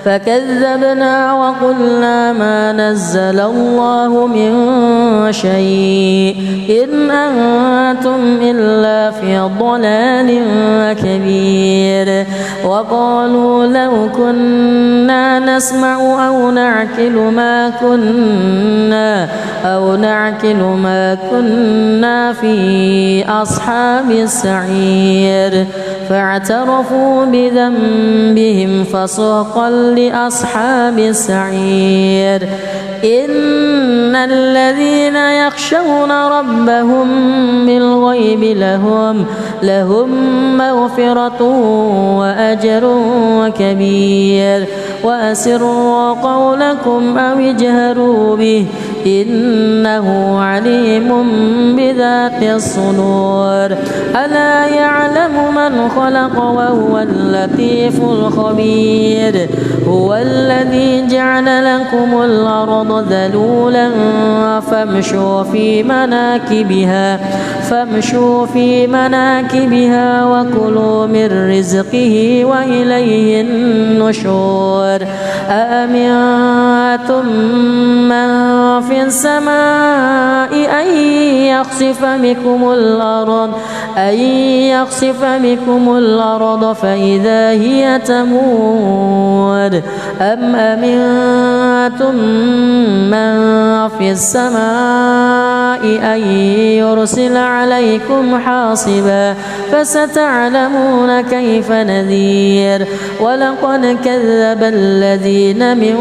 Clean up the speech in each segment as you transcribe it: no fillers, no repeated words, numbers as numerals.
فكذبنا وقلنا ما نزل الله من شيء إن أنتم إلا في ضلال كبير. وقالوا لو كنا نسمع أو نعقل ما كنا في أصحاب السعير. فاعترفوا بذنبهم فسحقا لأصحاب السعير. إن الذين يخشون ربهم بالغيب لهم مغفرة وأجر كبير. وأسروا قولكم أو اجهروا به إنه عليم بذات الصدور. ألا يعلم من خلق وهو اللطيف الخبير. هو الذي جعل لكم الأرض ذلولا فامشوا في مناكبها وكلوا من رزقه وإليه النشور. أأمنتم من في السماء أن يخسف بكم الأرض فإذا هي تمور. أم أمنتم من في السماء أن يرسل عليكم حاصبا فستعلمون كيف نذير. ولقد كذب الذين من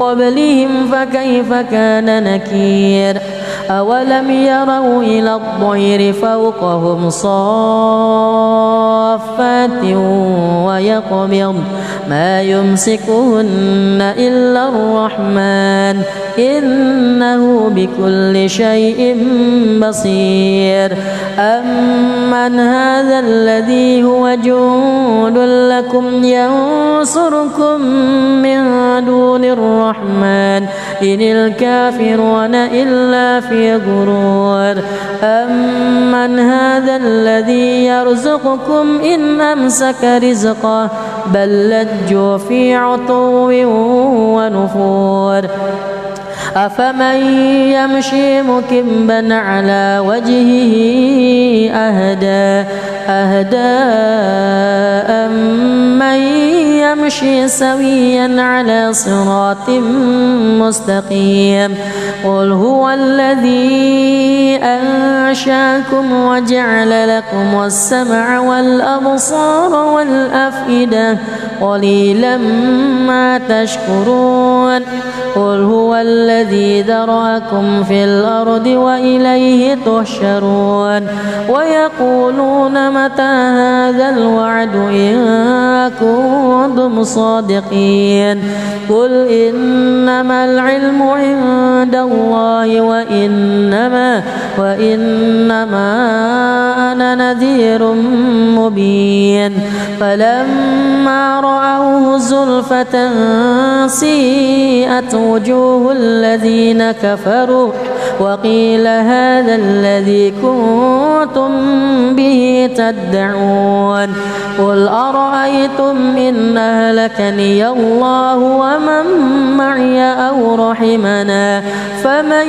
قبلهم فكيف كان نكير. أولم يروا إلى الطير فوقهم صافات ويقبض ما يمسكهن إلا الرحمن إنه بكل شيء بصير. أمن هذا الذي هو جند لكم ينصركم من دون الرحمن إن الكافرون إلا في غرور. أمن هذا الذي يرزقكم إن أمسك رزقه بل لجوا في عتو ونفور. أفمن يمشي مكبا على وجهه أهدى أمن يمشي سويا على صراط مستقيم. قل هو الذي أنشأكم وجعل لكم السمع والأبصار والأفئدة قليلا ما تشكرون. قل هو الذي ذرأكم في الأرض وإليه تحشرون. ويقولون متى هذا الوعد إن كنتم صادقين. قل إنما العلم عند الله وإنما أنا نذير مبين. فلما رأوه زلفة سيئت وجوه الذين كفروا وقيل هذا الذي كنتم به تدعون. قل أرأيتم إن أهلكني الله ومن معي أو رحمنا فمن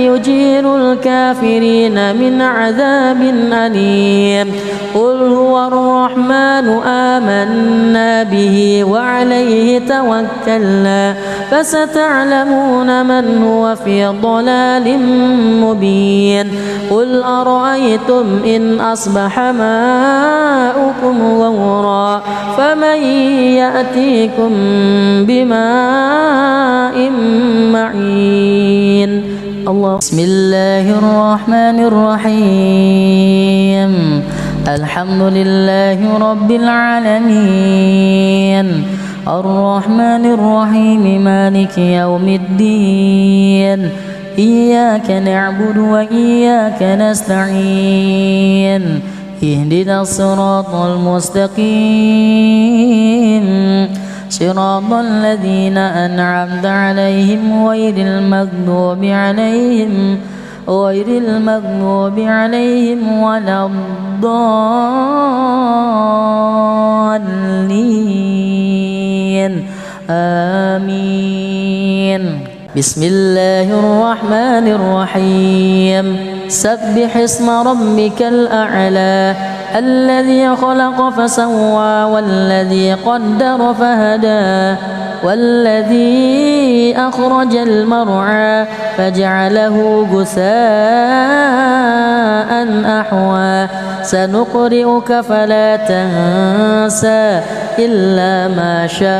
يجير الكافرين من عذاب أليم. قل هو الرحمن آمنا به وعليه توكلنا فستعلمون من هو في ضلال مبين. قل أرأيتم إن أصبح ماؤكم غورا فمن يأتيكم بماء معين. الله. بسم الله الرحمن الرحيم. الحمد لله رب العالمين الرحمن الرحيم مالك يوم الدين. إياك نعبد وإياك نستعين. اهدنا الصراط المستقيم صراط الذين أنعمت عليهم غير المغضوب عليهم غير المغضوب عليهم ولا الضالين آمين. بسم الله الرحمن الرحيم. سبح اسم ربك الأعلى الذي خلق فسوى والذي قدر فهدى والذي أخرج المرعى فجعله غثاء أحوى سنقرئك فلا تنسى إلا ما شاء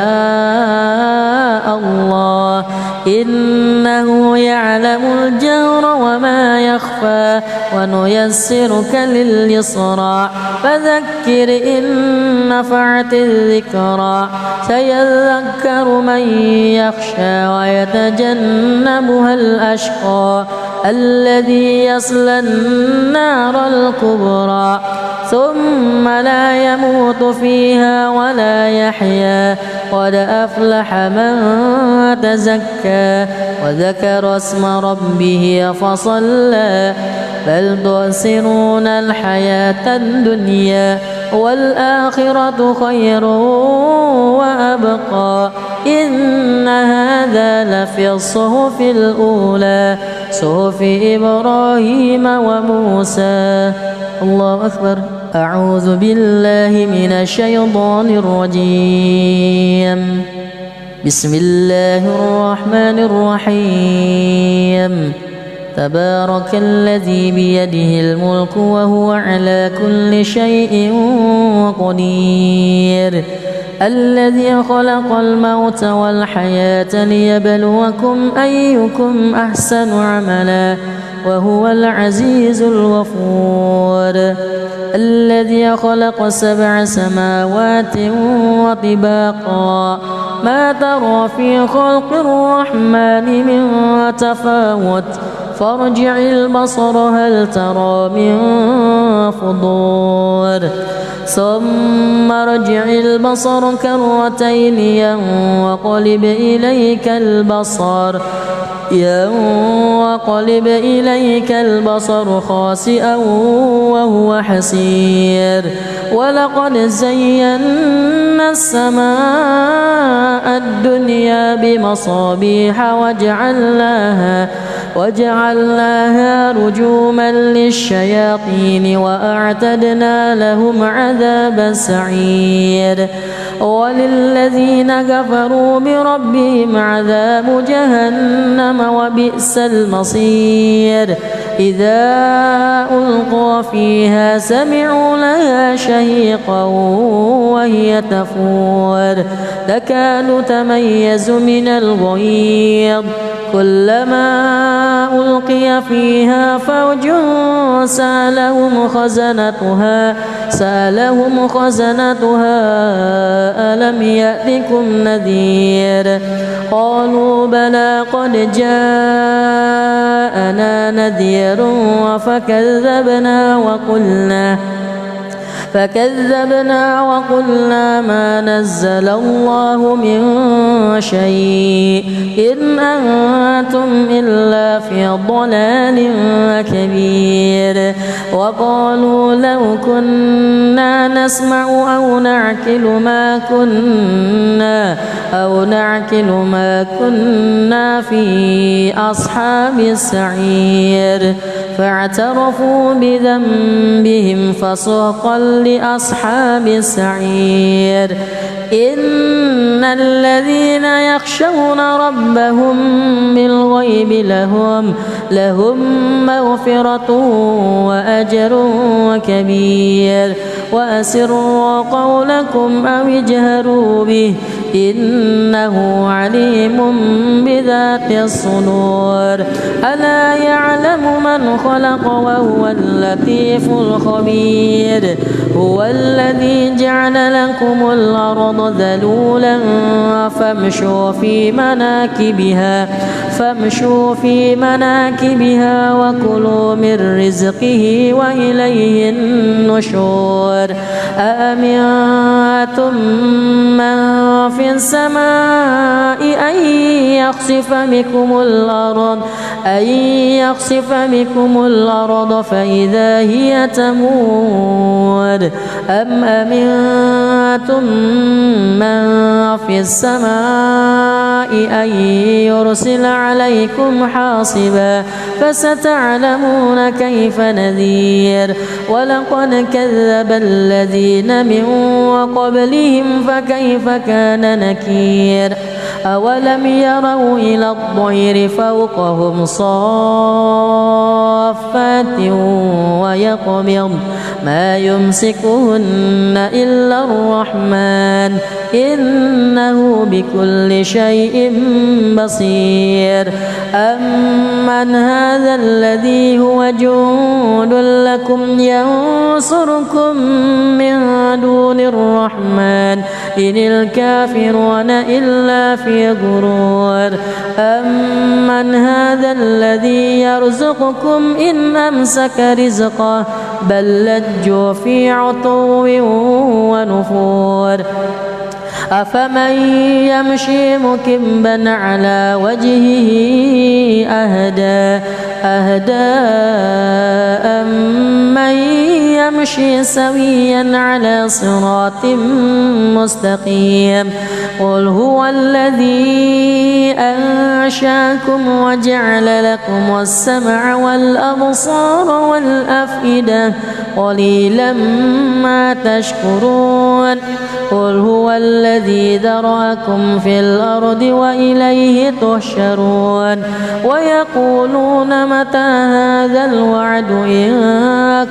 الله إنه يعلم الجهر وما يخفى ونيسرك لليسرى فذكر إن نفعت الذكرى سيذكر من يخشى ويتجنبها الأشقى الذي يصلى النار الكبرى ثم لا يموت فيها ولا يحيا قد أفلح من تزكى وذكر اسم ربه فصلى بل تؤثرون الحياة الدنيا والآخرة خير وأبقى إن هذا لفي الصحف الأولى صحف إبراهيم وموسى. الله أكبر. أعوذ بالله من الشيطان الرجيم. بسم الله الرحمن الرحيم. تبارك الذي بيده الملك وهو على كل شيء قدير الذي خلق الموت والحياة ليبلوكم أيكم أحسن عملا وهو العزيز الغفور الذي خلق 7 سماوات وطباقا ما ترى في خلق الرحمن من تفاوت فارجع البصر هل ترى من فطور ثم ارجع البصر كرتين ينقلب إليك البصر خاسئا وهو حسير ولقد زينا السماء الدنيا بمصابيح وجعلناها رجوما للشياطين وأعتدنا لهم عذاب السعير وللذين كفروا بربهم عذاب جهنم وبئس المصير إذا ألقوا فيها سمعوا لها شهيقا وهي تفور تكاد تميز من الغيظ كلما ألقي فيها فوج سألهم خزنتها ألم يأتكم نذير قالوا بلى قد جاءنا نذير فكذبنا وقلنا ما نزل الله من شيء إن أنتم إلا في ضلال كبير وقالوا لو كنا نسمع أو نعقل ما كنا في أصحاب السعير فاعترفوا بذنبهم فسحقا لأصحاب السعير إن الذين يخشون ربهم بالغيب لهم مغفرة وأجر كبير وأسروا قولكم أو اجهروا به إنه عليم بذات الصدور ألا يعلم من خلق وهو اللطيف الخبير هو الذي جعل لكم الأرض ذلولا فامشوا في مناكبها وكلوا من رزقه وإليه النشور من في السماء أن يخسف بكم الأرض فإذا هي تمور أم أمنتم من في السماء أن يرسل عليكم حاصبا فستعلمون كيف نذير ولقد كذب الذين من قبلهم فكيف كان نكير أولم يروا إلى الطير فوقهم صافات ويقبض ما يمسكهن إلا الرحمن إنه بكل شيء بصير أمن هذا الذي هو جند لكم ينصركم من دون الرحمن إن الكافرون إلا في غرور أمن هذا الذي يرزقكم إن أمسك رزقه بل لجوا في عتو ونفور أفمن يمشي مكبا على وجهه أهدى أمن يمشي سويا على صراط مستقيم قل هو الذي أنشاكم وجعل لكم السمع والأبصار والأفئدة قليلا ما تشكرون قل هو الذي ذرأكم في الأرض وإليه تحشرون ويقولون متى هذا الوعد إن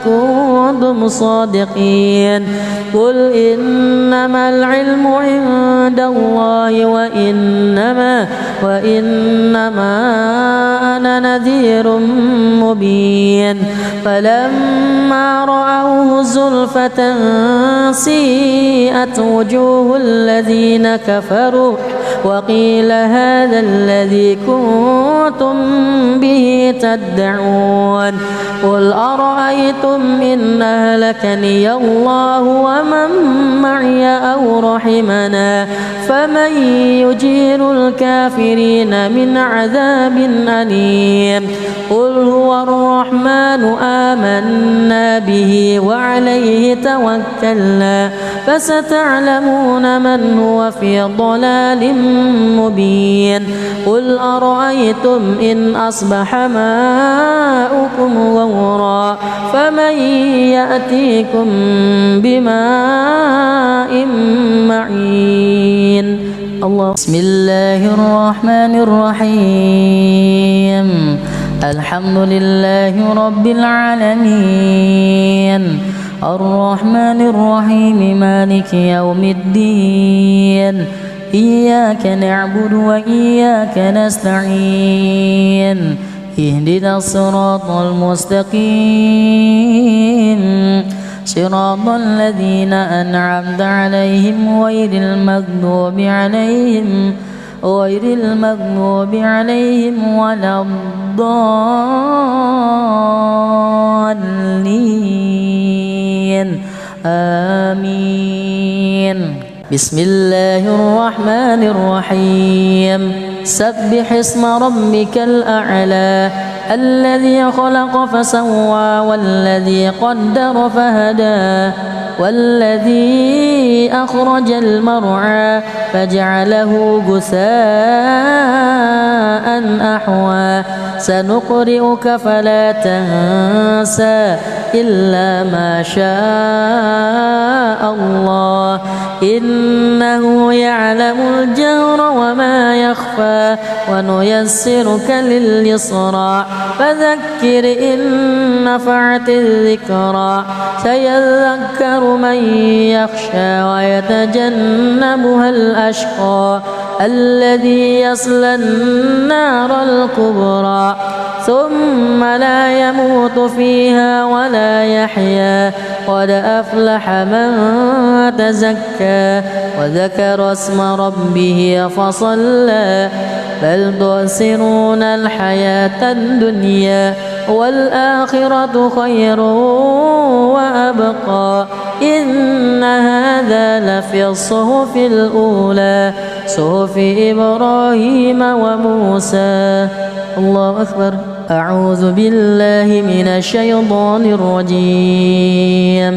كنتم صادقين قل إنما العلم عند الله وإنما أنا نذير مبين فلما رأوه زلفة سيئت وجوه الذين كفروا وقيل هذا الذي كنتم به تدعون قل أرأيتم إن أهلكني الله ومن معي أو رحمنا فمن يجير الكافرين من عذاب أليم قل هو الرحمن آمنا به وعليه توكلنا فستعلمون من هو في ضلال مبين قل أرأيتم إن أصبح ماؤكم غورا فمن يأتيكم بماء معين الله بسم الله الرحمن الرحيم الحمد لله رب العالمين الرحمن الرحيم مالك يوم الدين إياك نعبد وإياك نستعين اهدنا الصراط المستقيم صراط الذين أنعمت عليهم غير المغضوب عليهم ولا الضالين آمين بسم الله الرحمن الرحيم سبح اسم ربك الأعلى الذي خلق فسوى والذي قدر فهدى والذي أخرج المرعى فجعله غثاء أحوى سنقرئك فلا تنسى إلا ما شاء الله إنه يعلم الجهر وما يخفى ونيسرك لليسرى فذكر إن نفعت الذكرى سيذكر من يخشى ويتجنبها الأشقى الذي يصلى النار الكبرى ثم لا يموت فيها ولا يحيا قد أفلح من تزكى وذكر اسم ربه فصلى بل تؤثرون الحياة الدنيا والآخرة خير وأبقى إن هذا لفي الصحف الأولى صحف إبراهيم وموسى. الله أكبر. أعوذ بالله من الشيطان الرجيم.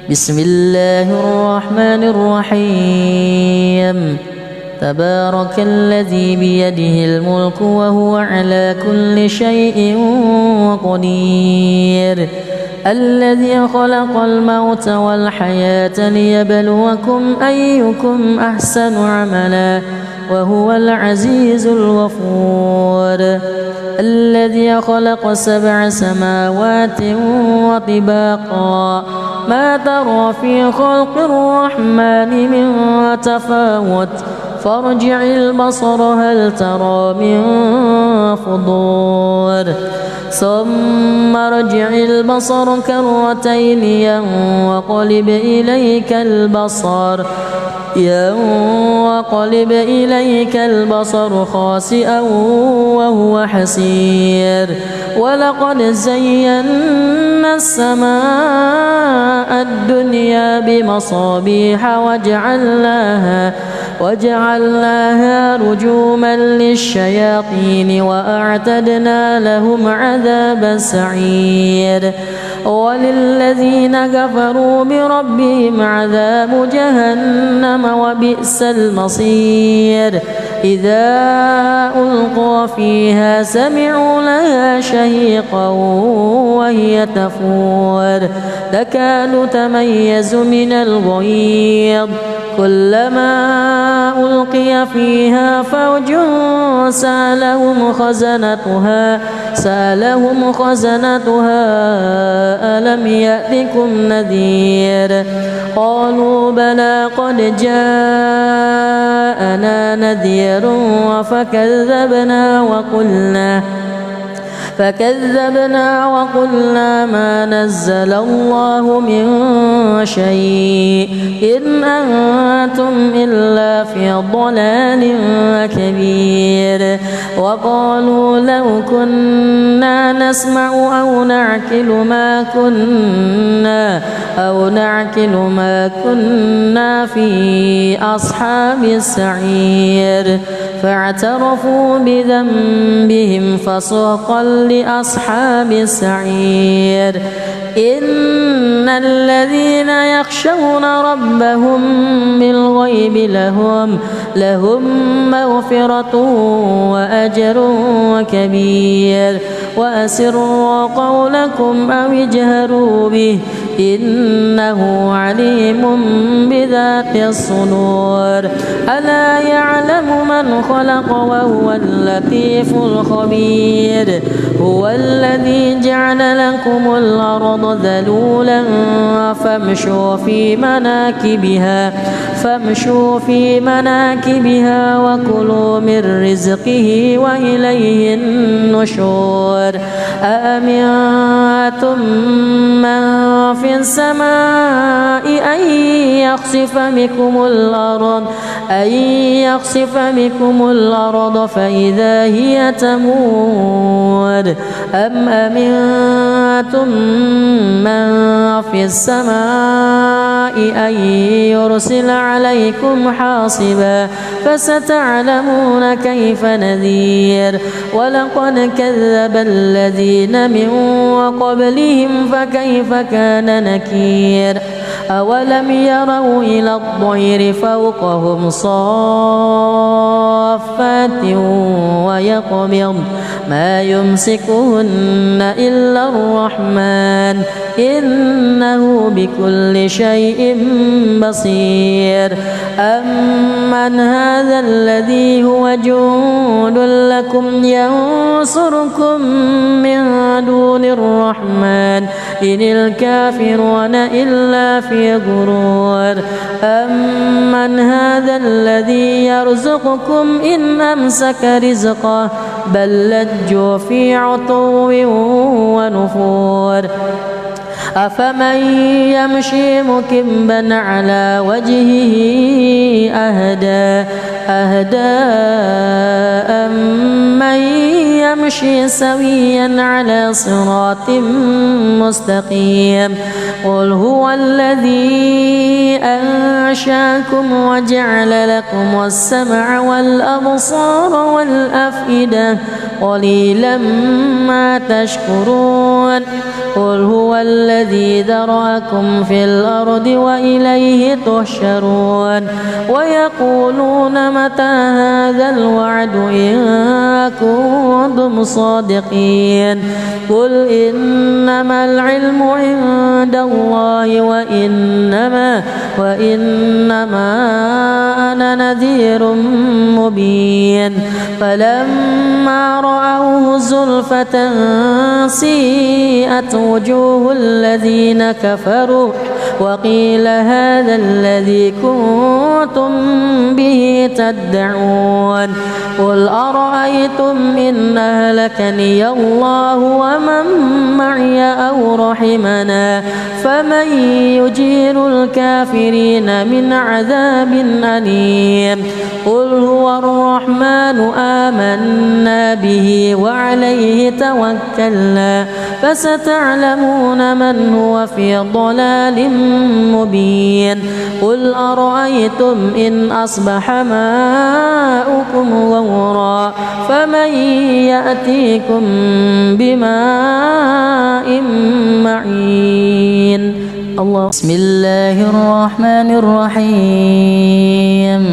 بسم الله الرحمن الرحيم. تبارك الذي بيده الملك وهو على كل شيء قدير. الذي خلق الموت والحياة ليبلوكم أيكم أحسن عملا وهو العزيز الغفور. الذي خلق 7 سماوات وطباقا ما ترى في خلق الرحمن من تفاوت فارجع البصر هل ترى من فطور ثم ارجع البصر كرتين ينقلب إليك البصر خاسئا وهو حسير. ولقد زينا السماء الدنيا بمصابيح وجعلناها رجوما للشياطين وأعتدنا لهم عذاب السعير. وللذين كفروا بربهم عذاب جهنم وبئس المصير. إذا ألقوا فيها سمعوا لها شهيقا وهي تفور تكاد تميز من الغيظ كلما ألقي فيها فوج سألهم خزنتها ألم يأتكم نذير قالوا بلى قد جاءنا نذير فكذبنا وقلنا ما نزل الله من شيء إن أنتم إلا في ضلال كبير. وقالوا لو كنا نسمع أو نعقل ما كنا في أصحاب السعير. فاعترفوا بذنبهم فسحقا لأصحاب السعير. إن الذين يخشون ربهم بالغيب لهم مغفرة وأجر كبير. وأسروا قولكم أو اجهروا به إنه عليم بذات الصدور. ألا يعلم من خلق وهو اللطيف الخبير. هو الذي جعل لكم الأرض ذلولا فامشوا في مناكبها وكلوا من رزقه وإليه النشور. أأمنتم من في السماء أن يخسف بكم الأرض فإذا هي تمور أم أمنتم من في السماء أن يرسل عليكم حاصبا فستعلمون كيف نذير. ولقد كذب الذين من قبلهم فكيف كان نكير. أولم يروا إلى الطير فوقهم صافات ويقبض ما يمسكهن إلا الرحمن إنه بكل شيء بصير. أمن هذا الذي هو جند لكم ينصركم من دون الرحمن إن الكافرون إلا في غرور. أمن هذا الذي يرزقكم إن أمسك رزقه بل لجوا في عتو ونفور. أفمن يمشي مكبا على وجهه أهدى أمن يمشي سويا على صراط مستقيم قل هو الذي أنشأكم وجعل لكم السمع والأبصار والأفئدة قليلا ما تشكرون قل هو الذي ذرأكم في الأرض وإليه تحشرون ويقولون متى هذا الوعد إن كنتم صادقين قل إنما العلم عند الله وإنما أنا نذير مبين فلما رأوه زلفة سيئت وجوه الذين كفروا وقيل هذا الذي كنتم به تدعون قل أرأيتم إن أهلكني الله ومن معي أو رحمنا فمن يجير الكافرين من عذاب أليم قل هو الرحمن آمنا به وعليه توكلنا فستعلمون من هو في ضلال مبين قل أرأيتم إن أصبح ماؤكم غورا فمن يأتيكم بماء معين الله بسم الله الرحمن الرحيم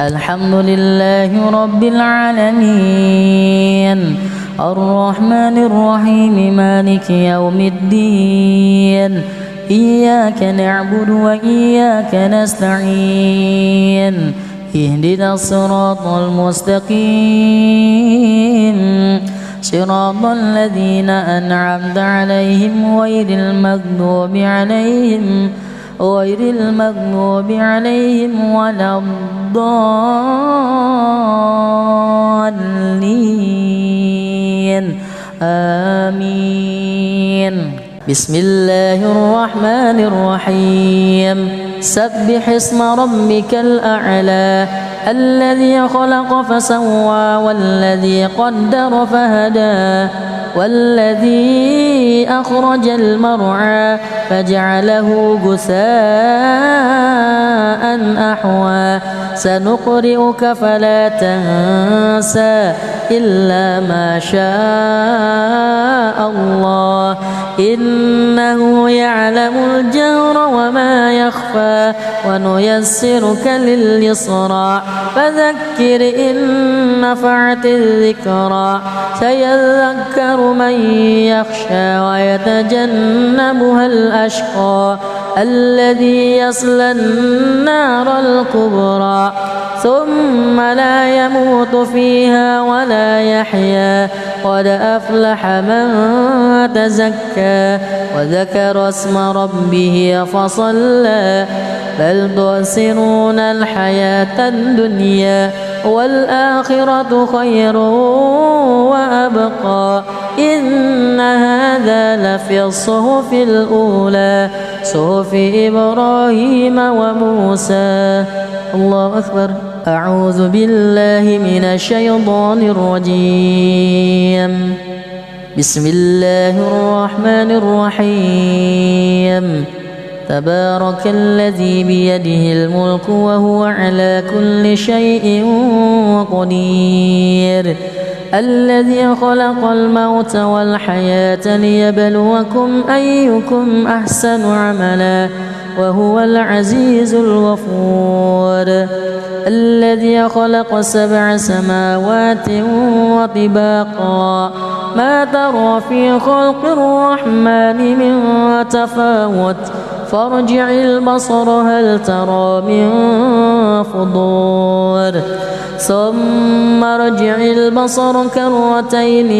الحمد لله رب العالمين الرحمن الرحيم مالك يوم الدين إياك نعبد وإياك نستعين اهدنا الصراط المستقيم صراط الذين أنعمت عليهم غير المغضوب عليهم ولا الضالين آمين بسم الله الرحمن الرحيم سبح اسم ربك الأعلى الذي خلق فسوى والذي قدر فهدى والذي أخرج المرعى فجعله غثاء أحوى سنقرئك فلا تنسى إلا ما شاء الله إنه يعلم الجهر وما يخفى ونيسرك لليسرى فذكر إن نفعت الذكرى سيذكر من يخشى ويتجنبها الأشقى الذي يصلى النار الكبرى ثم لا يموت فيها ولا يحيا قد أفلح من تزكى وذكر اسم ربه فصلى بل تؤثرون الحياة الدنيا والآخرة خير وأبقى إن هذا لفي الصحف الأولى صحف إبراهيم وموسى الله أكبر أعوذ بالله من الشيطان الرجيم بسم الله الرحمن الرحيم تبارك الذي بيده الملك وهو على كل شيء قدير الذي خلق الموت والحياة ليبلوكم أيكم أحسن عملا وهو العزيز الغفور الذي خلق 7 سماوات وطباقا ما ترى في خلق الرحمن من تفاوت فارجع البصر هل ترى من فطور ثم ارجع البصر كرتين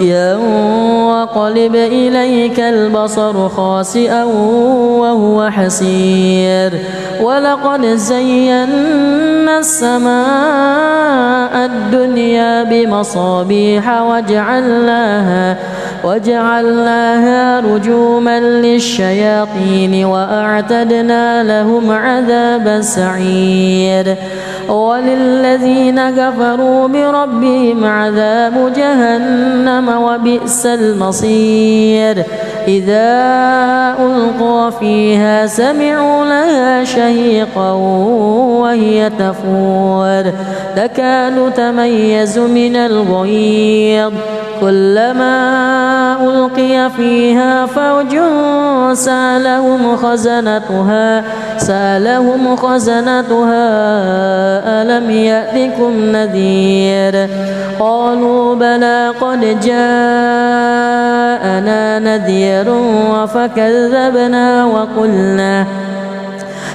ينقلب إليك البصر خاسئا وهو حسير ولقد زينا السماء الدنيا بمصابيح وجعلناها رجوما للشياطين وأعتدنا لهم عذاب السعير وللذين كفروا بربهم عذاب جهنم وبئس المصير إذا ألقوا فيها سمعوا لها شهيقا وهي تفور تكاد تميز من الغيظ كلما ألقي فيها فوج سألهم خزنتها ألم يأتكم نذير قالوا بلى قد جاءنا نذير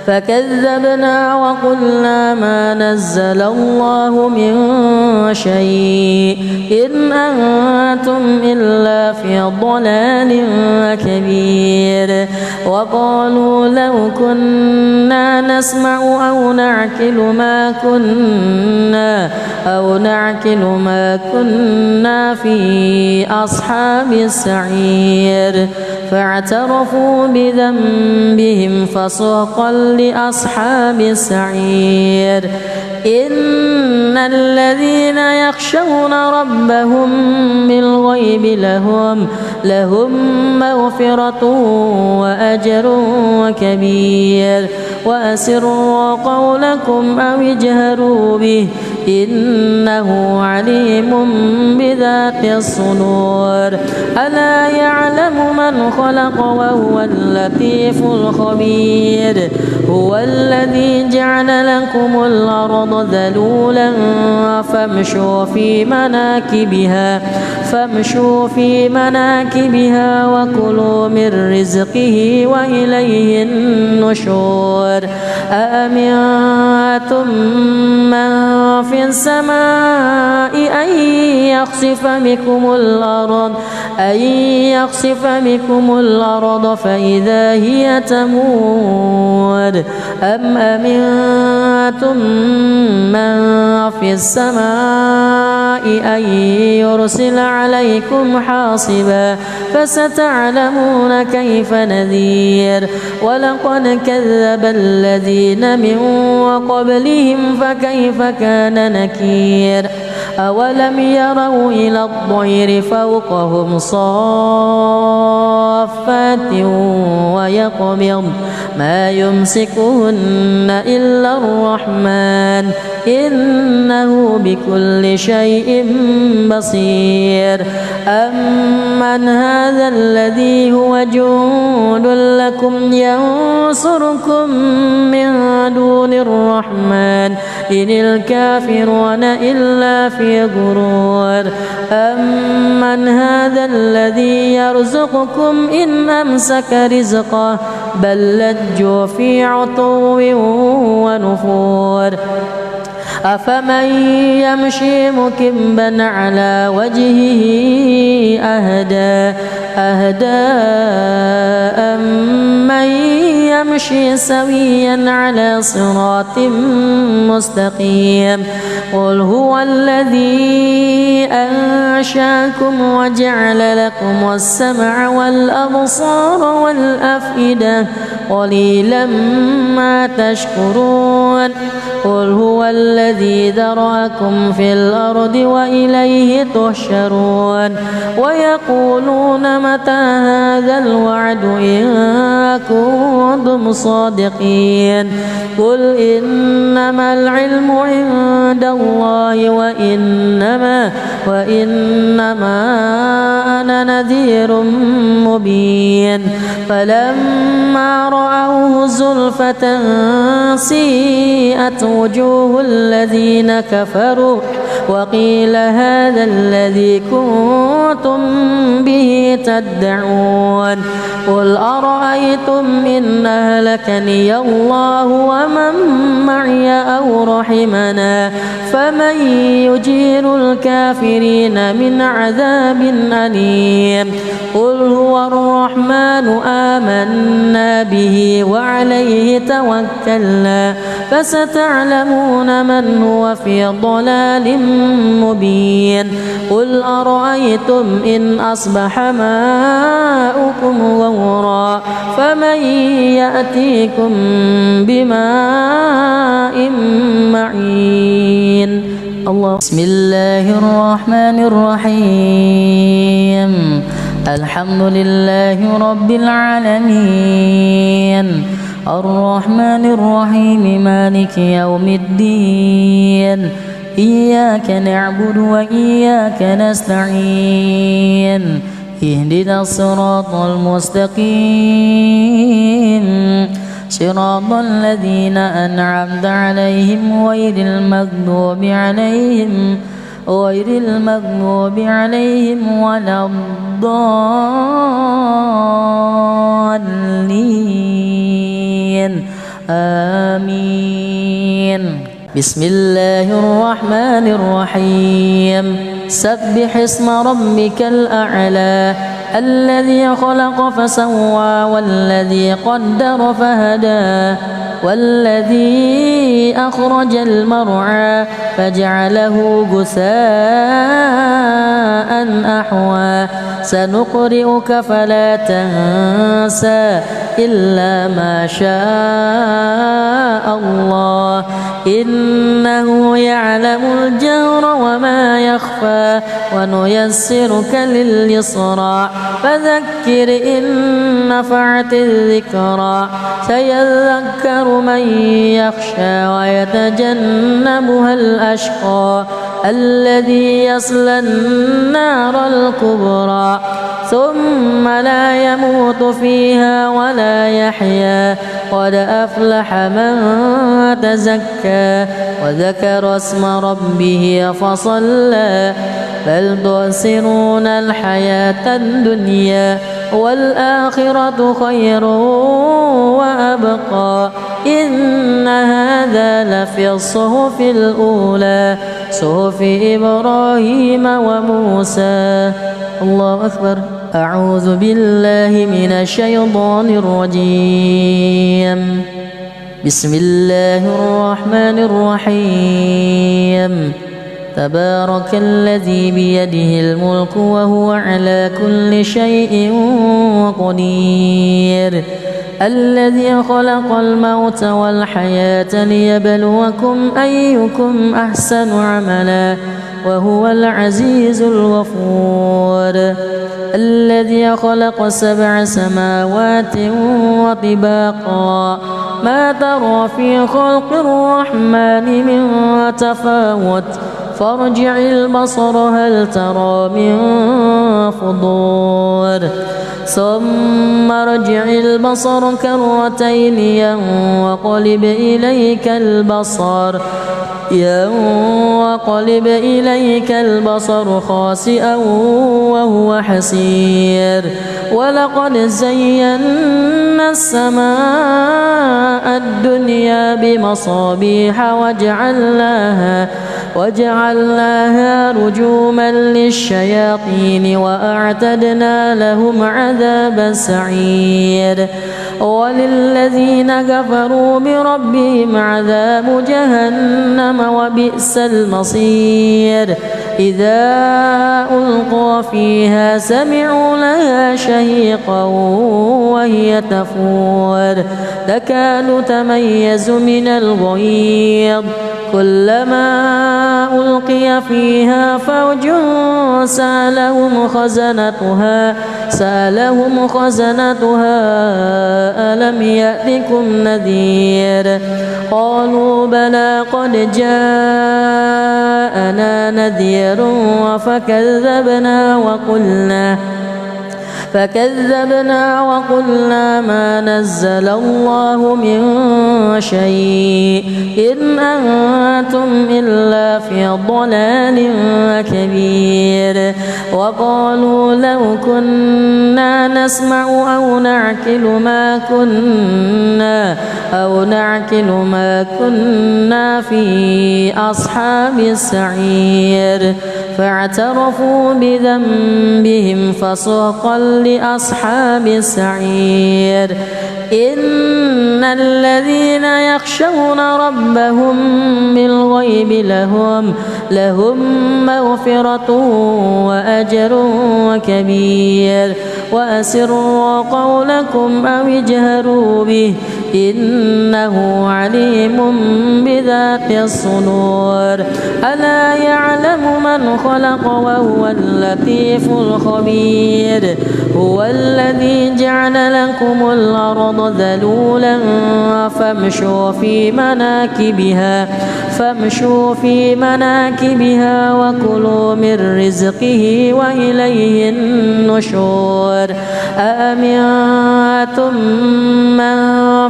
فكذبنا وقلنا ما نزل الله من شيء إن أنتم إلا في ضلال كبير وقالوا لو كنا نسمع أو نعقل ما كنا في أصحاب السعير فاعترفوا بذنبهم فسحقا لأصحاب السعير إن الذين يخشون ربهم بالغيب لهم مغفرة وأجر كبير وأسروا قولكم أو اجهروا به إنه عليم بذات الصدور ألا يعلم من خلق وهو اللطيف الخبير هو الذي جعل لكم الأرض ذلولا فامشوا في مناكبها وكلوا من رزقه وإليه النشور أأمنتم من في السماء أن يخسف بكم الأرض فإذا هي تمور أم أمنتم من في السماء أن يرسل عليكم حاصبا فستعلمون كيف نذير ولقد كذب الذين من قبلهم فكيف كان نكير أولم يروا إلى الطير فوقهم صافات ويقبض ما يمسكهن إلا الرحمن إنه بكل شيء بصير أمن هذا الذي هو جند لكم ينصركم من دون الرحمن إن الكافرون إلا في غرور أمن هذا الذي يرزقكم إن أمسك رزقه بل لجوا في عتو ونفور أفمن يمشي مكبا على وجهه أهدى أمن يمشي سويا على صراط مستقيم قل هو الذي أنشاكم وجعل لكم السمع والأبصار والأفئدة قليلا ما تشكرون قل هو الذي ذرأكم في الأرض وإليه تحشرون ويقولون متى هذا الوعد إن كنتم صادقين قل إنما العلم عند الله وإنما أنا نذير مبين فلما رأوه زلفة سيئت وجوه الذين كفروا وقيل هذا الذي كنتم به تدعون قل أرأيتم إن أهلكني الله ومن معي أو رحمنا فمن يجير الكافرين من عذاب أليم قل هو الرحمن آمنا به وعليه توكلنا فستعلمون من هو في ضلال مبين قل أرأيتم إن أصبح ماؤكم غورا فمن يأتيكم بماء معين الله. بسم الله الرحمن الرحيم الحمد لله رب العالمين الرحمن الرحيم مالك يوم الدين إياك نعبد وإياك نستعين اهدنا الصراط المستقيم صراط الذين أنعمت عليهم غير المغضوب عليهم ولا الضالين آمين. بسم الله الرحمن الرحيم سبح اسم ربك الأعلى الذي خلق فسوى والذي قدر فهدى والذي أخرج المرعى فجعله غثاء أحوى سنقرئك فلا تنسى إلا ما شاء الله إنه يعلم الجهر وما يخفى ونيسرك لليسرى فذكر إن نفعت الذكرى سيذكر من يخشى ويتجنبها الأشقى الذي يصلى النار الكبرى ثم لا يموت فيها ولا يحيا قد أفلح من تزكى وذكر اسم ربه فصلى بل تؤثرون الحياة الدنيا والآخرة خير وأبقى إن هذا لفي الصحف الأولى صحف إبراهيم وموسى. الله أكبر. أعوذ بالله من الشيطان الرجيم بسم الله الرحمن الرحيم تبارك الذي بيده الملك وهو على كل شيء قدير الذي خلق الموت والحياة ليبلوكم أيكم أحسن عملا وهو العزيز الغفور الذي خلق 7 سماوات وطباقا ما ترى في خلق الرحمن من تفاوت فارجع البصر هل ترى من فطور ثم ارجع البصر كرتين ينقلب إليك البصر خاسئا وهو حسير ولقد زينا السماء الدنيا بمصابيح وجعلناها رجوما للشياطين وأعتدنا لهم عذاب السعير وللذين كفروا بربهم عذاب جهنم وبئس المصير إذا ألقوا فيها سمعوا لها شهيقا وهي تفور تكاد تميز من الغيظ كلما ألقي فيها فوج سألهم خزنتها ألم يأتكم نذير قالوا بلى قد جاءنا نذير فكذبنا وقلنا ما نزل الله من شيء إن أنتم إلا في ضلال كبير وقالوا لو كنا نسمع أو نعقل ما كنا في أصحاب السعير فاعترفوا بذنبهم فسحقا لأصحاب السعير إن الذين يخشون ربهم بالغيب لهم مغفرة وأجر كبير وأسروا قولكم أو اجهروا به إنه عليم بذات الصدور ألا يعلم من خلق وهو اللطيف الخبير هو الذي جعل لكم الأرض ذلولا فامشوا في مناكبها وكلوا من رزقه وإليه النشور أأمنتم من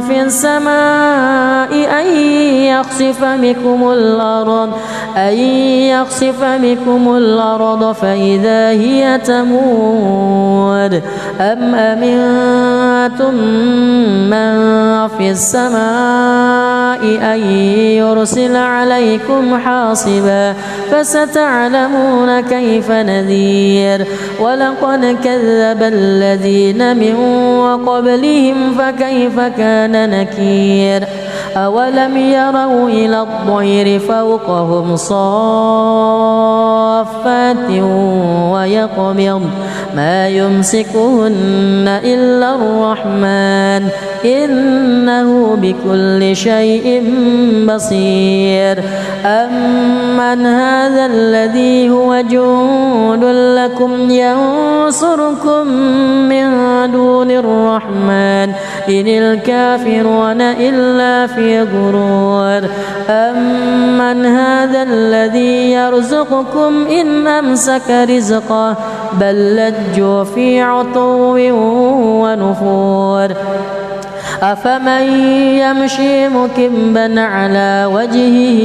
في السماء أن يخسف بكم الأرض فإذا هي تمور أم أمنتم من في السماء أن يرسل عليكم حاصبا فستعلمون كيف نذير ولقد كذب الذين من قبلهم فكيف كان نكير أولم يروا إلى الطير فوقهم صافات ويقبض ما يمسكهن إلا الرحمن إنه بكل شيء بصير أمن هذا الذي هو جند لكم ينصركم من دون الرحمن إن الكافرون إلا في غرور أمن هذا الذي يرزقكم إن أمسك رزقه بل لجوا في عتو ونفور أفمن يمشي مكبا على وجهه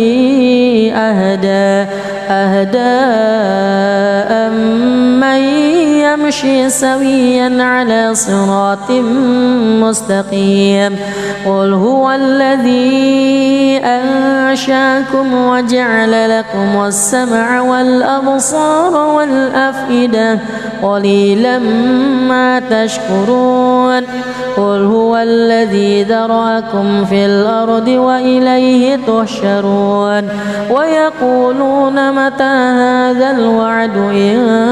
أهدى أمن يمشي سويا على صراط مستقيم قل هو الذي أنشاكم وجعل لكم السمع والأبصار والأفئدة قليلا ما تشكرون قل هو الذي ذرأكم في الأرض وإليه تحشرون ويقولون متى هذا الوعد إن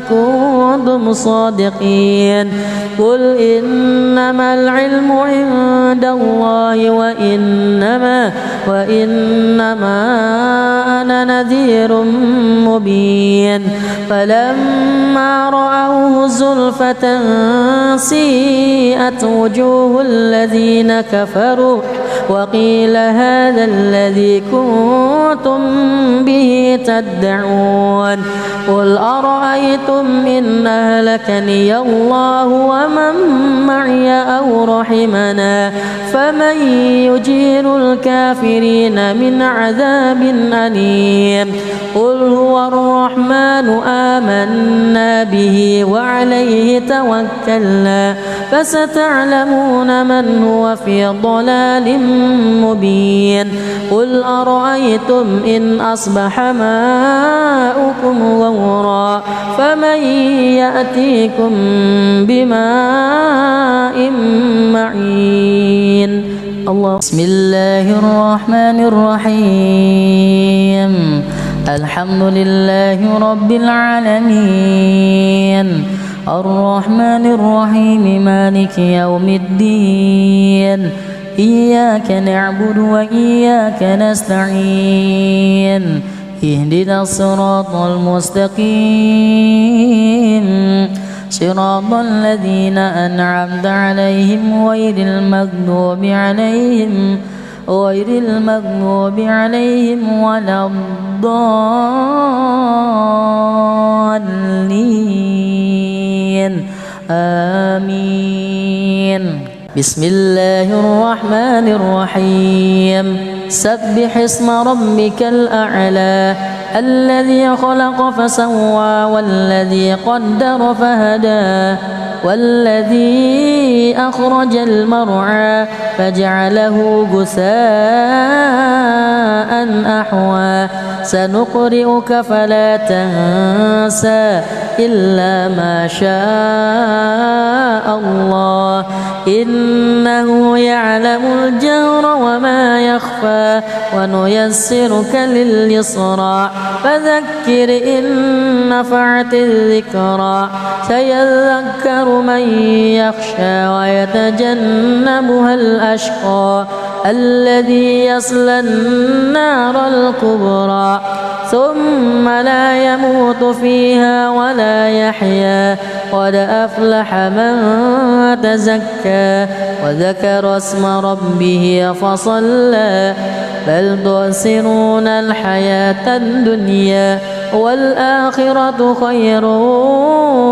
كنتم صادقين قل إنما العلم عند الله وإنما أنا نذير مبين فلما رأوه زلفة سيئت وجوه الذين كفروا وقيل هذا الذي كنتم به تدعون قل أرأيتم إن أهلكني الله ومن معي أو رحمنا فمن يجير الكافرين من عذاب أليم قل هو الرحمن آمنا به وعليه توكلنا فستعلمون من هو في ضلال مبين قل أرأيتم إن أصبح ماؤكم غورا فمن يأتيكم بماء معين الله بسم الله الرحمن الرحيم الحمد لله رب العالمين الرحمن الرحيم مالك يوم الدين إياك نعبد وإياك نستعين اهدنا الصراط المستقيم صراط الذين أنعمت عليهم غير المغضوب عليهم ولا الضالين آمين بسم الله الرحمن الرحيم سبح اسم ربك الأعلى الذي خلق فسوى والذي قدر فهدى والذي أخرج المرعى فجعله غثاء أحوى سنقرئك فلا تنسى إلا ما شاء الله إنه يعلم الجهر وما يخفى ونيسرك لليسرى فذكر إن نفعت الذكرى سيذكر من يخشى ويتجنبها الأشقى الذي يصلى النار الكبرى ثم لا يموت فيها ولا يحيا قد أفلح من تزكى وذكر اسم ربه فصلى بل تؤثرون الحياة الدنيا والآخرة خير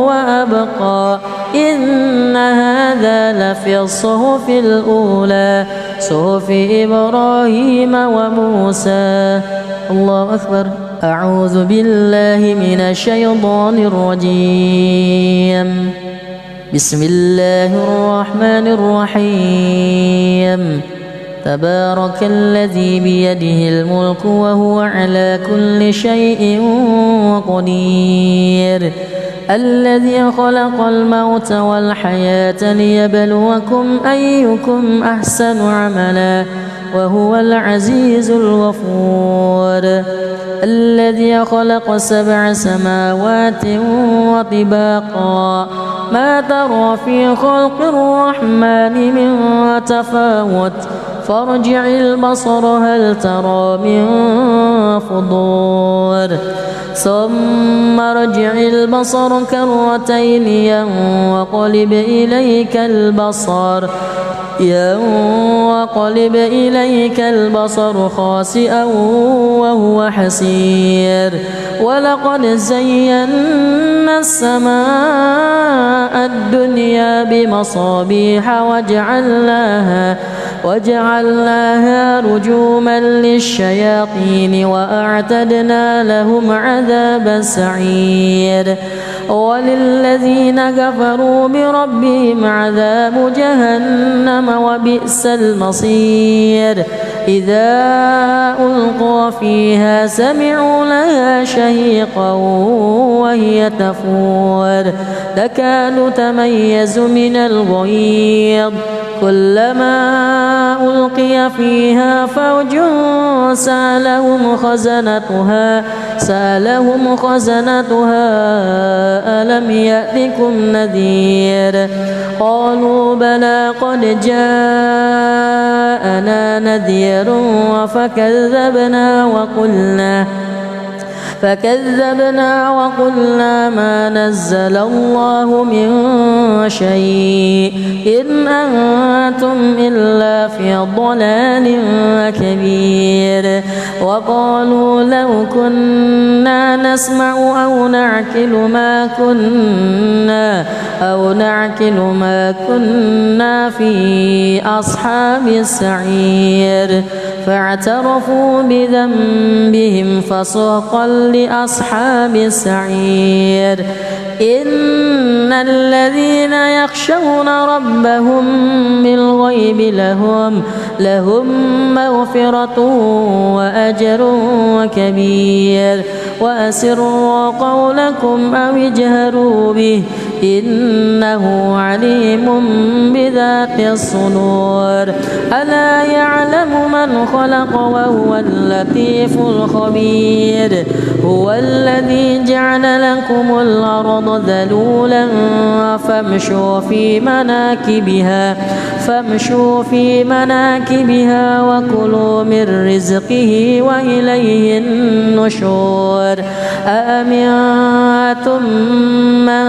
وأبقى إن هذا لفي الصحف الأولى صحف إبراهيم وموسى. الله أكبر. أعوذ بالله من الشيطان الرجيم. بسم الله الرحمن الرحيم. تبارك الذي بيده الملك وهو على كل شيء قدير الذي خلق الموت والحياة ليبلوكم أيكم أحسن عملا وهو العزيز الغفور الذي خلق 7 سماوات وطباقا ما ترى في خلق الرحمن من تفاوت فارجع البصر هل ترى من فطور ثم ارجع البصر كرتين ينقلب إليك البصر خاسئا وهو حسير ولقد زينا السماء الدنيا بمصابيح وجعلناها رجوما للشياطين وأعتدنا لهم عذاب السعير وللذين كفروا بربهم عذاب جهنم وبئس المصير إذا ألقوا فيها سمعوا لها شهيقا وهي تفور تكاد تميز من الغيظ كلما ألقي فيها فوج سألهم خزنتها ألم يأتكم نذير قالوا بلى قد جاءنا نذير فكذبنا وقلنا ما نزل الله من شيء إن أنتم إلا في ضلال كبير وقالوا لو كنا نسمع أو نعقل ما كنا في أصحاب السعير فاعترفوا بذنبهم فسحقا لأصحاب السعير إن الذين يخشون ربهم بالغيب لهم مغفرة وأجر كبير وأسروا قولكم أو اجهروا به إنه عليم بذات الصدور ألا يعلم من خلق وهو اللطيف الخبير هو الذي جعل لكم الأرض ذلولا فامشوا في مناكبها وكلوا من رزقه وإليه النشور أأمنتم من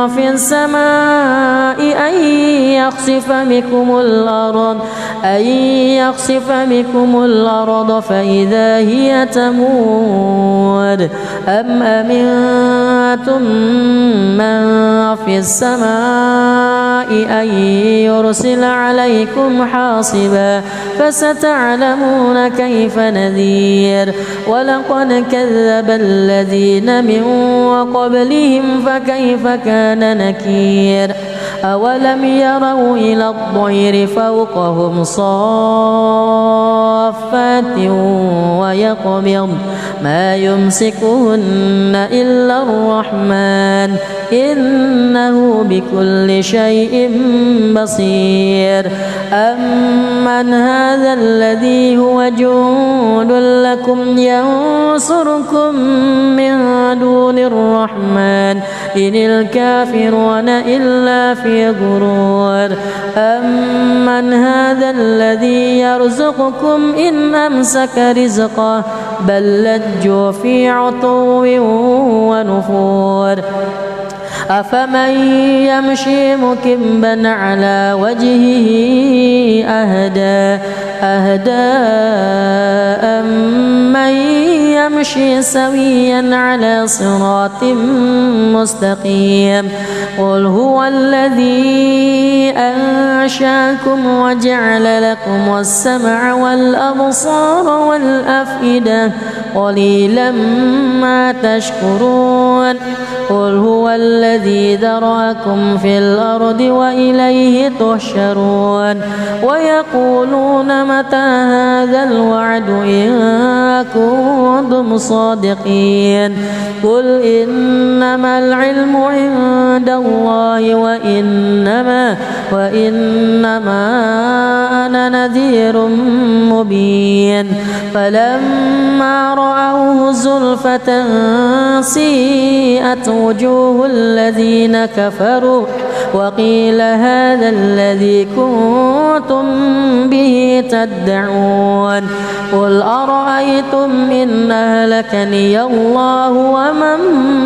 في السماء أن يخسف بكم الأرض فإذا هي تمور أم أمنتم من في السماء أن يرسل عليكم حاصبا فستعلمون كيف نذير ولقد كذب الذين من قبلهم فكيف كان نكير أولم يروا إلى الطير فوقهم صافات ويقبض ما يمسكهن إلا الرحمن إنه بكل شيء بصير أمن هذا الذي هو جند لكم ينصركم من دون الرحمن إن الكافرون إلا في غرور أمن هذا الذي يرزقكم إن أمسك رزقه بل لجوا في عتو ونفور أفمن يمشي مكبا على وجهه أهدى أمن يمشي سويا على صراط مستقيم قل هو الذي أنشاكم وجعل لكم السمع والأبصار والأفئدة قليلا ما تشكرون قل هو الذي ذرأكم في الأرض وإليه تحشرون ويقولون متى هذا الوعد إن كنتم صادقين قل إنما العلم عند الله وإنما أنا نذير مبين فلما رأوه زلفة سيئت وجوه الذين كفروا وقيل هذا الذي كنتم به تدعون قل أرأيتم إن أهلكني الله ومن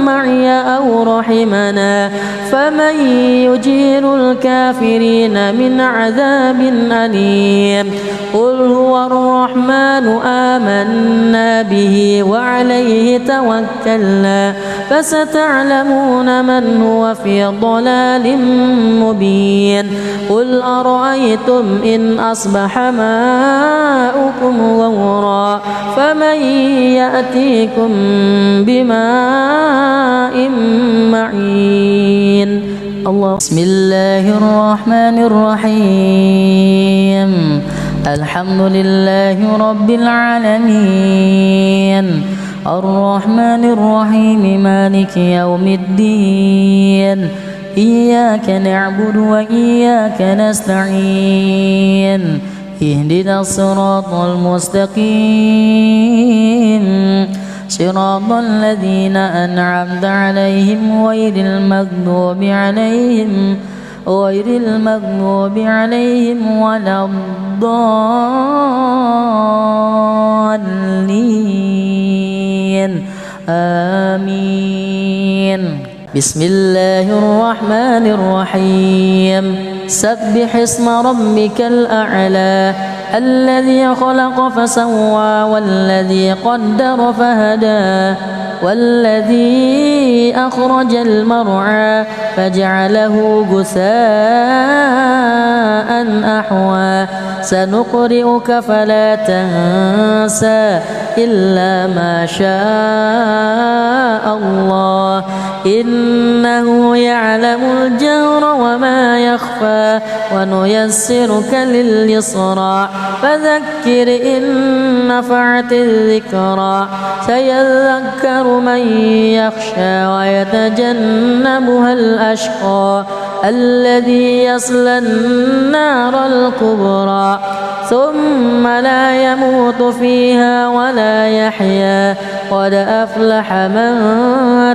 معي أو رحمنا فمن يجير الكافرين من عذاب أليم قل هو الرحمن آمنا به وعليه توكلنا فستعلمون من هو في ضلال مبين قل أرأيتم إن أصبح ماؤكم غورا فمن يأتيكم بماء معين الله بسم الله الرحمن الرحيم الحمد لله رب العالمين الرحمن الرحيم مالك يوم الدين إياك نعبد وإياك نستعين اهدنا الصراط المستقيم صراط الذين أنعمت عليهم غير المغضوب عليهم ولا الضالين آمين بسم الله الرحمن الرحيم سبح اسم ربك الأعلى الذي خلق فسوى والذي قدر فهدى والذي أخرج المرعى فجعله غثاء أحوى سنقرئك فلا تنسى إلا ما شاء الله إنه يعلم الجهر وما يخفى ونيسرك لليسرى فذكر إن نفعت الذكرى سيذكر من يخشى ويتجنبها الأشقى الذي يصلى النار الكبرى ثم لا يموت فيها ولا يحيا قد أفلح من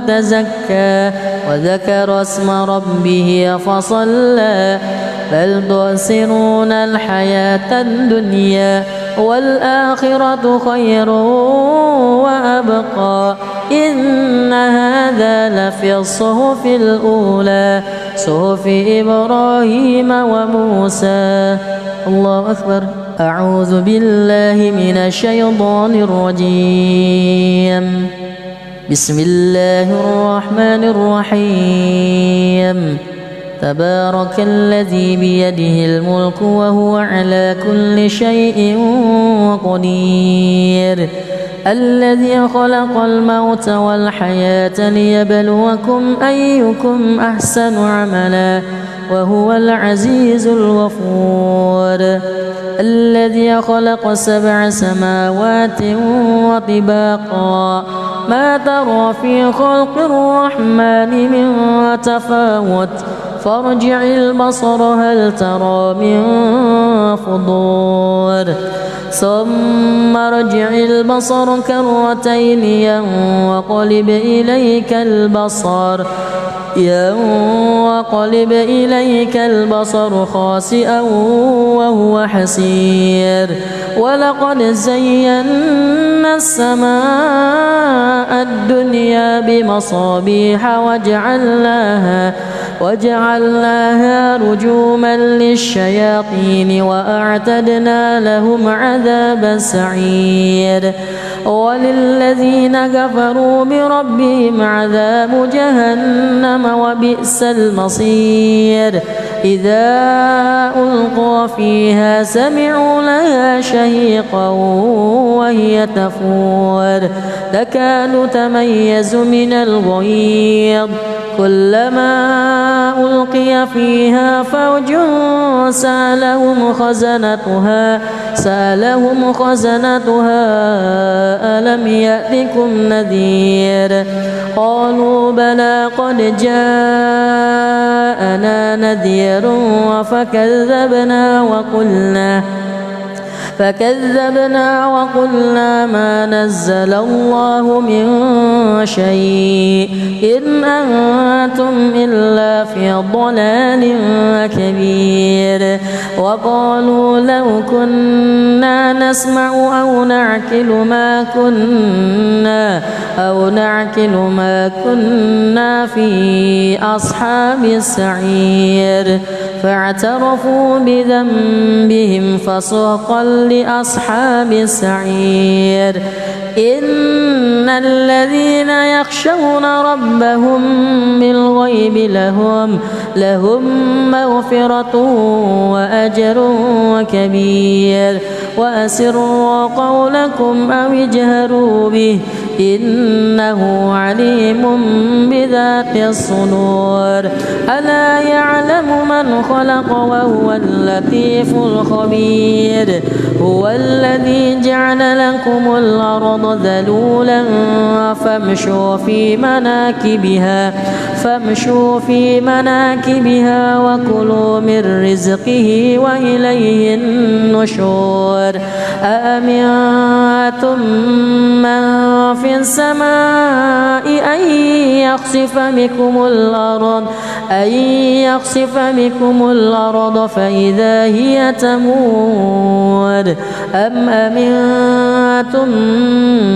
تزكى وذكر اسم ربه فصلى بل تؤثرون الحياة الدنيا والآخرة خير وأبقى إن هذا لفي الصحف الأولى صحف إبراهيم وموسى الله أكبر أعوذ بالله من الشيطان الرجيم بسم الله الرحمن الرحيم تبارك الذي بيده الملك وهو على كل شيء قدير الذي خلق الموت والحياة ليبلوكم أيكم أحسن عملا وهو العزيز الغفور الذي خلق 7 سماوات وطباقا ما ترى في خلق الرحمن من تفاوت فارجع البصر هل ترى من فطور ثم ارجع البصر كرتين ينقلب إليك البصر خاسئا وهو حسير ولقد زينا السماء الدنيا بمصابيح وجعلناها رجوما للشياطين وأعتدنا لهم عذاب السعير وللذين كفروا بربهم عذاب جهنم وبئس المصير إذا ألقوا فيها سمعوا لها شهيقا وهي تفور تكاد تميز من الغيظ كلما ألقي فيها فوج سألهم خزنتها ألم يأتكم نذير قالوا بلى قد جاءنا نذير فكذبنا وقلنا ما نزل الله من شيء إن أنتم إلا في ضلال كبير وقالوا لو كنا نسمع أو نعقل ما كنا في أصحاب السعير فاعترفوا بذنبهم فسحقا لأصحاب السعير إن الذين يخشون ربهم بالغيب لهم مغفرة وأجر كبير وأسروا قولكم أو اجهروا به إنه عليم بذات الصدور ألا يعلم من خلق وهو اللطيف الخبير هو الذي جعل لكم الأرض ذلولا فامشوا في مناكبها وكلوا من رزقه وإليه النشور أأمنتم من في السماء أن يخسف بكم الأرض فإذا هي تمور أم أمنتم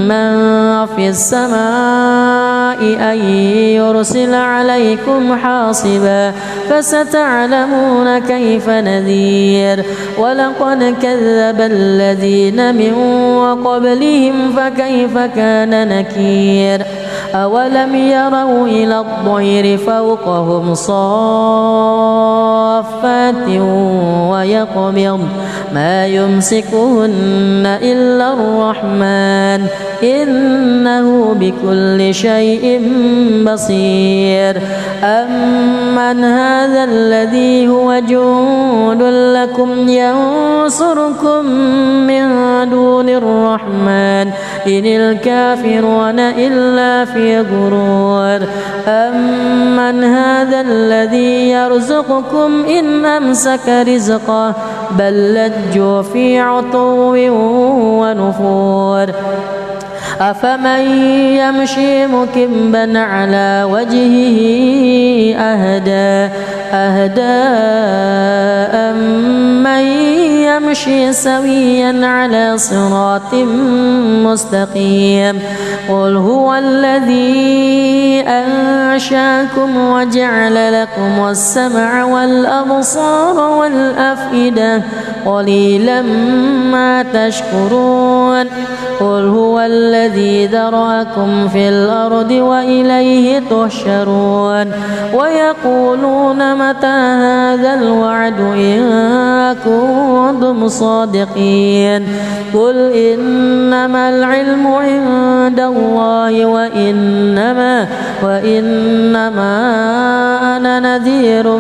من في السماء أن يرسل عليكم حاصبا فستعلمون كيف نذير ولقد كذب الذين من قبلهم فكيف كان نكير أولم يروا إلى الطير فوقهم صافات ويقبض ما يمسكهن إلا الرحمن إنه بكل شيء بصير أمن هذا الذي هو جند لكم ينصركم من دون الرحمن إن الكافرون إلا في غرور أمن هذا الذي يرزقكم إن أمسك رزقه بل لجوا في عتو ونفور أفمن يمشي مكبا على وجهه أهدى أمن يمشي سويا على صراط مستقيم قل هو الذي أنشاكم وجعل لكم السمع والأبصار والأفئدة قليلا ما تشكرون قل هو الذي ذرأكم في الأرض وإليه تحشرون ويقولون متى هذا الوعد إن كنتم صادقين قل إنما العلم عند الله وإنما أنا نذير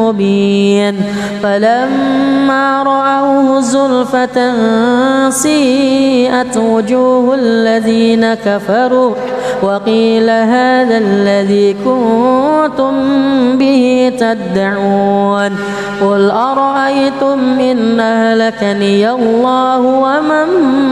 مبين فلما رأوه زلفة سيئت وجوه الذين كفروا وقيل هذا الذي كنتم به تدعون قل أرأيتم إن أهلكني الله ومن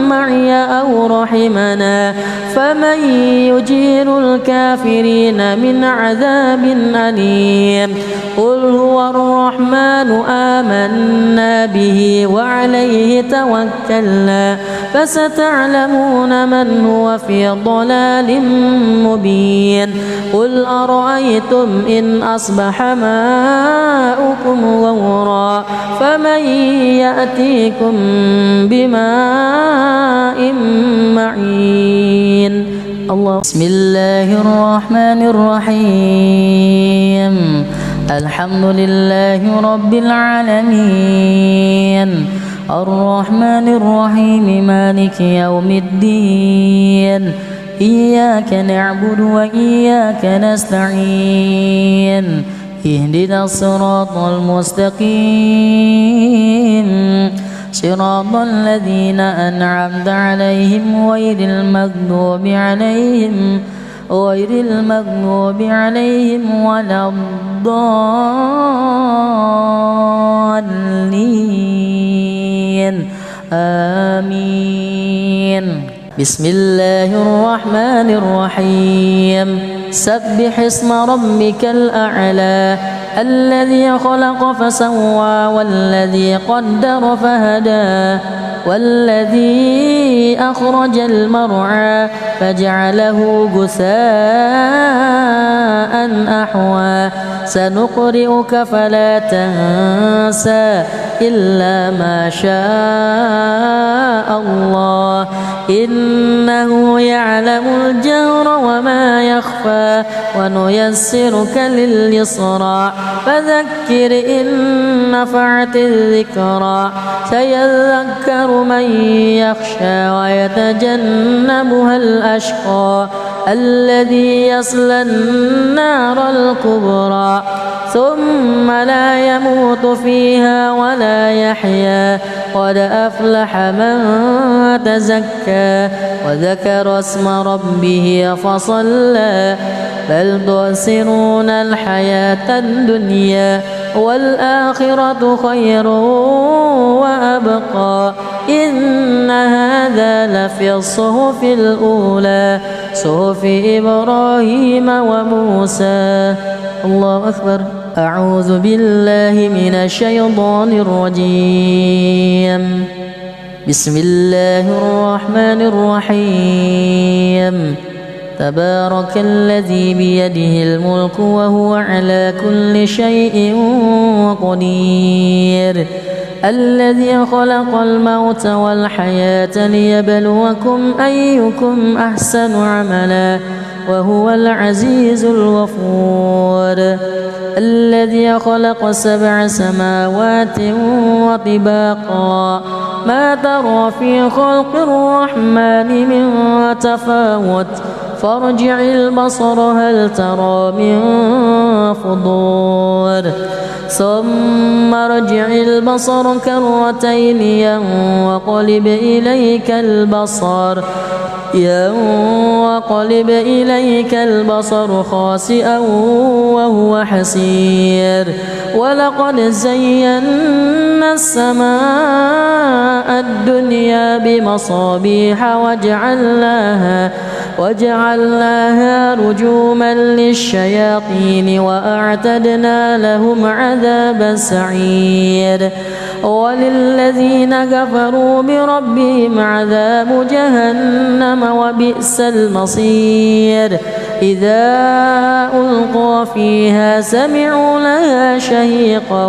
معي أو رحمنا فمن يجير الكافرين من عذاب أليم قل هو الرحمن آمنا به وعليه توكلنا فستعلمون من هو في ضلال مبين قل أرأيتم إن أصبح ماؤكم غورا فمن يأتيكم بماء معين الله بسم الله الرحمن الرحيم الحمد لله رب العالمين الرحمن الرحيم مالك يوم الدين إياك نعبد وإياك نستعين اهدنا الصراط المستقيم صراط الذين أنعمت عليهم غير المغضوب عليهم ولا الضالين آمين بسم الله الرحمن الرحيم سبح اسم ربك الأعلى الذي خلق فسوى والذي قدر فهدى والذي أخرج المرعى فجعله غثاء أحوى سنقرئك فلا تنسى إلا ما شاء الله إنه يعلم الجهر وما يخفى ونيسرك لليسرى فذكر إن نفعت الذكرى سيذكر من يخشى ويتجنبها الأشقى الذي يصلى النار الكبرى ثم لا يموت فيها ولا يحيا قد أفلح من تزكى وذكر اسم ربه فصلى بل تؤثرون الحياة الدنيا والآخرة خير وأبقى إن هذا لفي الصحف الأولى صحف إبراهيم وموسى الله أكبر أعوذ بالله من الشيطان الرجيم بسم الله الرحمن الرحيم تبارك الذي بيده الملك وهو على كل شيء قدير الذي خلق الموت والحياة ليبلوكم أيكم أحسن عملا وهو العزيز الغفور الذي خلق 7 سماوات وطباقا ما ترى في خلق الرحمن من تفاوت فارجع البصر هل ترى من فطور ثم ارجع البصر كرتين ينقلب إليك البصر خاسئا وهو حسير ولقد زينا السماء الدنيا بمصابيح وجعلناها رجوما للشياطين وأعتدنا لهم عذاب السعير وللذين كفروا بربهم عذاب جهنم وبئس المصير إذا ألقوا فيها سمعوا لها شهيقا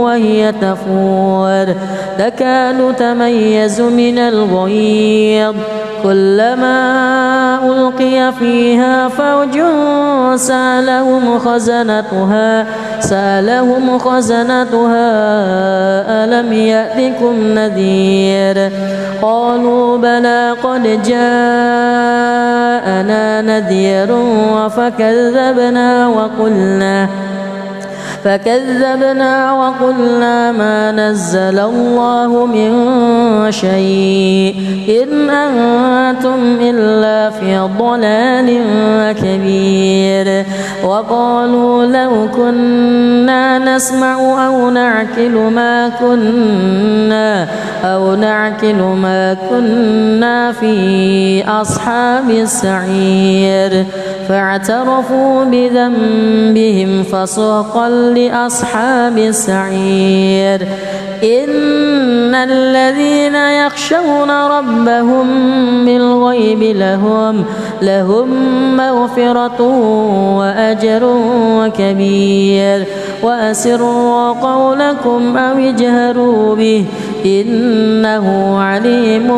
وهي تفور تكاد تميز من الغيظ كلما ألقي فيها فوج سألهم خزنتها ألم يأتكم نذير قالوا بلى قد جاءنا نذير فكذبنا وقلنا ما نزل الله من شيء إن أنتم إلا في ضلال كبير وقالوا لو كنا نسمع أو نعقل ما كنا في أصحاب السعير فاعترفوا بذنبهم فسحقا لأصحاب السعير إن الذين يخشون ربهم بالغيب لهم مغفرة وأجر كبير وأسروا قولكم أو اجهروا به إنه عليم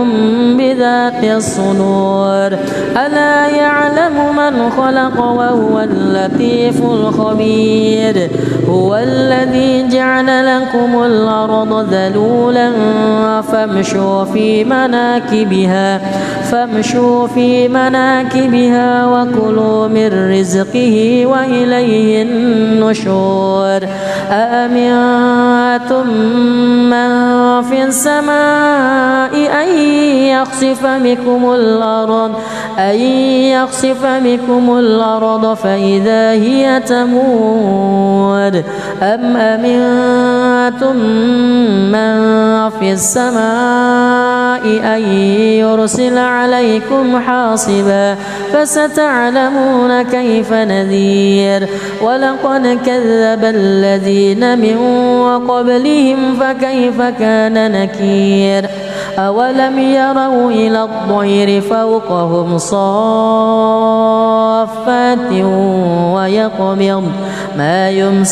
بذات الصدور ألا يعلم من خلق وهو اللطيف الخبير هو الذي جعل لكم الأرض ذلولا فامشوا في مناكبها وكلوا من رزقه وإليه النشور أأمنتم من في السماء أن يخسف بكم الأرض فإذا هي تمور أم أمنتم من في السماء أن يرسل عليكم حاصبا فستعلمون كيف نذير ولقد كذب الذين من قبلهم فكيف كان نكير أولم يروا إلى الطير فوقهم صافات ويقبض ما يمسك